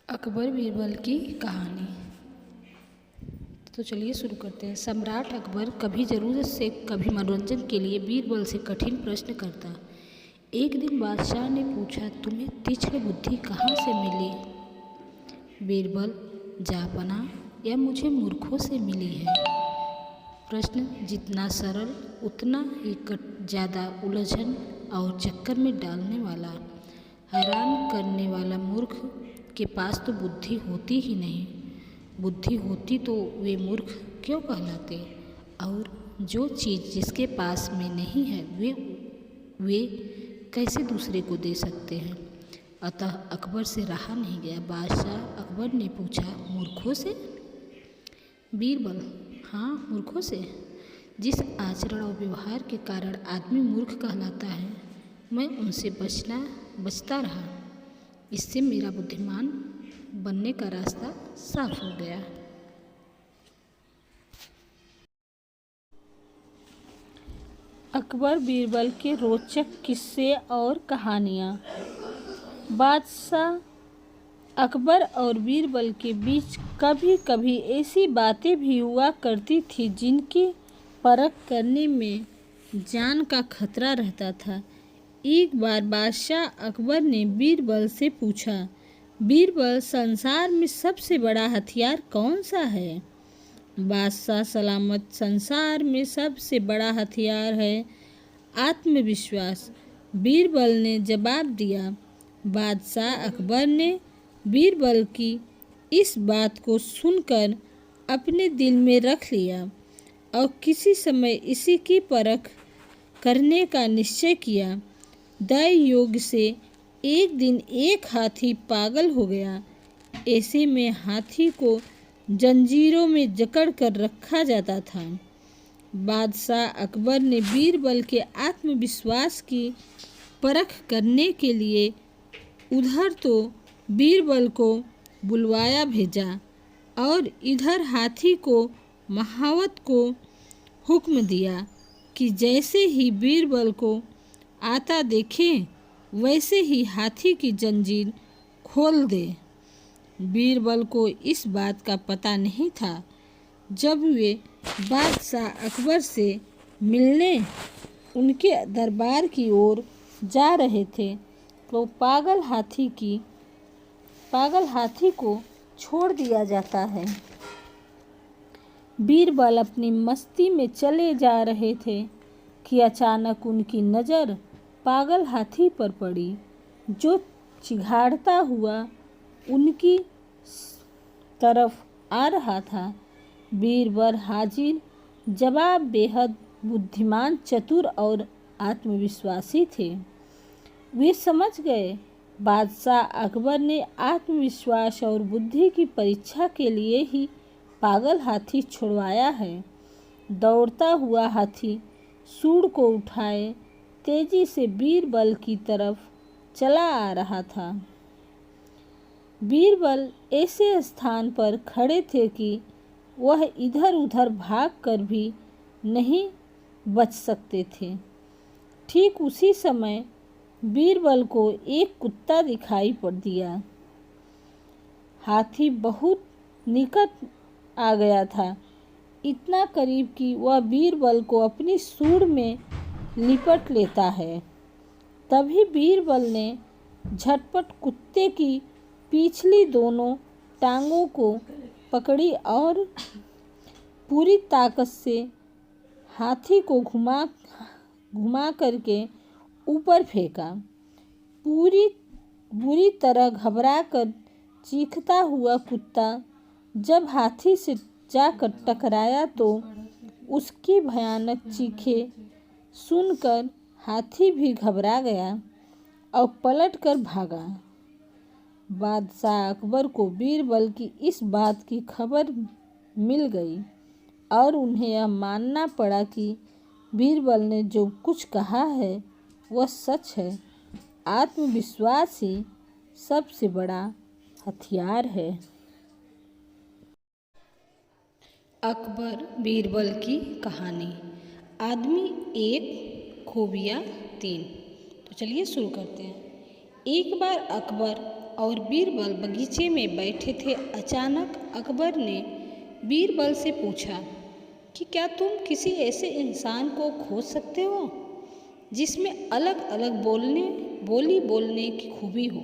अकबर बीरबल की कहानी। तो चलिए शुरू करते हैं। सम्राट अकबर कभी ज़रूरत से कभी मनोरंजन के लिए बीरबल से कठिन प्रश्न करता। एक दिन बादशाह ने पूछा, तुम्हें तीक्ष्ण बुद्धि कहाँ से मिली? बीरबल, जापना, यह मुझे मूर्खों से मिली है। प्रश्न जितना सरल उतना ही ज़्यादा उलझन और चक्कर में डालने वाला। हैरान करने वाला, मूर्ख के पास तो बुद्धि होती ही नहीं। बुद्धि होती तो वे मूर्ख क्यों कहलाते? और जो चीज़ जिसके पास में नहीं है वे कैसे दूसरे को दे सकते हैं? अतः अकबर से रहा नहीं गया। बादशाह अकबर ने पूछा, मूर्खों से? बीरबल, हाँ, मूर्खों से। जिस आचरण और व्यवहार के कारण आदमी मूर्ख कहलाता है, मैं उनसे बचता रहा। इससे मेरा बुद्धिमान बनने का रास्ता साफ हो गया। अकबर बीरबल के रोचक किस्से और कहानियाँ। बादशाह अकबर और बीरबल के बीच कभी कभी ऐसी बातें भी हुआ करती थी जिनकी परख करने में जान का खतरा रहता था। एक बार बादशाह अकबर ने बीरबल से पूछा, बीरबल, संसार में सबसे बड़ा हथियार कौन सा है? बादशाह सलामत, संसार में सबसे बड़ा हथियार है आत्मविश्वास, बीरबल ने जवाब दिया। बादशाह अकबर ने बीरबल की इस बात को सुनकर अपने दिल में रख लिया और किसी समय इसी की परख करने का निश्चय किया। दैवयोग से एक दिन एक हाथी पागल हो गया। ऐसे में हाथी को जंजीरों में जकड़ कर रखा जाता था। बादशाह अकबर ने बीरबल के आत्मविश्वास की परख करने के लिए उधर तो बीरबल को बुलवाया भेजा और इधर हाथी को महावत को हुक्म दिया कि जैसे ही बीरबल को आता देखें वैसे ही हाथी की जंजीर खोल दे। बीरबल को इस बात का पता नहीं था। जब वे बादशाह अकबर से मिलने उनके दरबार की ओर जा रहे थे तो पागल हाथी को छोड़ दिया जाता है। बीरबल अपनी मस्ती में चले जा रहे थे कि अचानक उनकी नज़र पागल हाथी पर पड़ी, जो चिघाड़ता हुआ उनकी तरफ आ रहा था। बीरबल हाजिर जवाब बेहद बुद्धिमान, चतुर और आत्मविश्वासी थे। वे समझ गए बादशाह अकबर ने आत्मविश्वास और बुद्धि की परीक्षा के लिए ही पागल हाथी छुड़वाया है। दौड़ता हुआ हाथी सूंड को उठाए तेजी से बीरबल की तरफ चला आ रहा था। बीरबल ऐसे स्थान पर खड़े थे कि वह इधर उधर भागकर भी नहीं बच सकते थे। ठीक उसी समय बीरबल को एक कुत्ता दिखाई पड़ दिया। हाथी बहुत निकट आ गया था, इतना करीब कि वह बीरबल को अपनी सूंड में लिपट लेता है। तभी बीरबल ने झटपट कुत्ते की पिछली दोनों टांगों को पकड़ी और पूरी ताकत से हाथी को घुमा करके ऊपर फेंका। बुरी तरह घबराकर चीखता हुआ कुत्ता जब हाथी से जाकर टकराया तो उसकी भयानक चीखें सुनकर हाथी भी घबरा गया और पलटकर भागा। बादशाह अकबर को बीरबल की इस बात की खबर मिल गई और उन्हें यह मानना पड़ा कि बीरबल ने जो कुछ कहा है वह सच है। आत्मविश्वास ही सबसे बड़ा हथियार है। अकबर बीरबल की कहानी। आदमी एक, खूबियाँ तीन। तो चलिए शुरू करते हैं। एक बार अकबर और बीरबल बगीचे में बैठे थे। अचानक अकबर ने बीरबल से पूछा कि क्या तुम किसी ऐसे इंसान को खोज सकते हो जिसमें अलग अलग बोली बोलने की खूबी हो।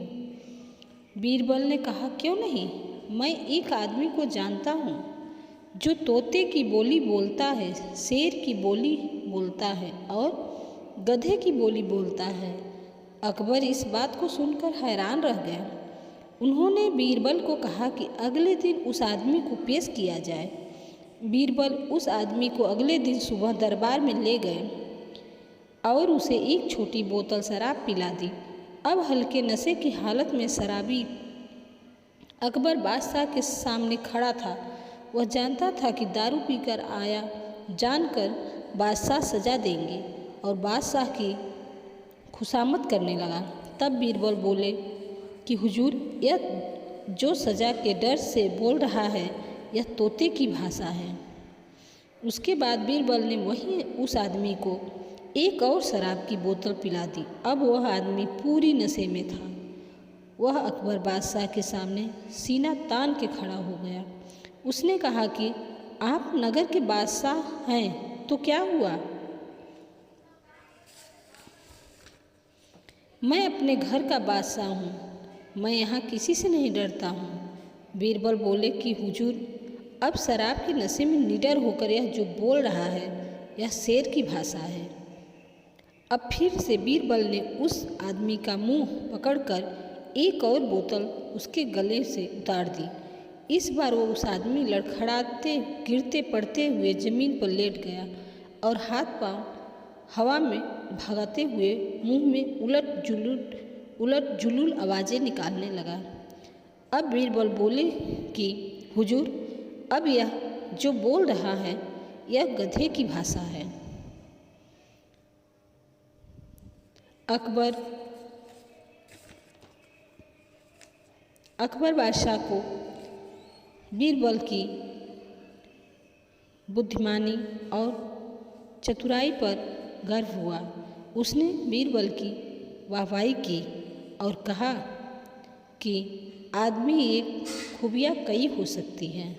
बीरबल ने कहा, क्यों नहीं, मैं एक आदमी को जानता हूँ जो तोते की बोली बोलता है, शेर की बोली बोलता है और गधे की बोली बोलता है। अकबर इस बात को सुनकर हैरान रह गए। उन्होंने बीरबल को कहा कि अगले दिन उस आदमी को पेश किया जाए। बीरबल उस आदमी को अगले दिन सुबह दरबार में ले गए और उसे एक छोटी बोतल शराब पिला दी। अब हल्के नशे की हालत में शराबी अकबर बादशाह के सामने खड़ा था। वह जानता था कि दारू पीकर आया जानकर बादशाह सजा देंगे और बादशाह की खुशामद करने लगा। तब बीरबल बोले कि हुजूर, यह जो सजा के डर से बोल रहा है यह तोते की भाषा है। उसके बाद बीरबल ने वहीं उस आदमी को एक और शराब की बोतल पिला दी। अब वह आदमी पूरी नशे में था। वह अकबर बादशाह के सामने सीना तान के खड़ा हो गया। उसने कहा कि आप नगर के बादशाह हैं तो क्या हुआ? मैं अपने घर का बादशाह हूँ, मैं यहाँ किसी से नहीं डरता हूँ। बीरबल बोले कि हुजूर, अब शराब के नशे में निडर होकर यह जो बोल रहा है यह शेर की भाषा है। अब फिर से बीरबल ने उस आदमी का मुंह पकड़कर एक और बोतल उसके गले से उतार दी। इस बार वो उस आदमी लड़खड़ाते गिरते पड़ते हुए ज़मीन पर लेट गया और हाथ पांव हवा में भगाते हुए मुंह में उलट जुलूल आवाज़ें निकालने लगा। अब बीरबल बोले कि हुजूर, अब यह जो बोल रहा है यह गधे की भाषा है। अकबर बादशाह को बीरबल की बुद्धिमानी और चतुराई पर गर्व हुआ। उसने बीरबल की वाहवाही की और कहा कि आदमी एक खूबियाँ कई हो सकती हैं।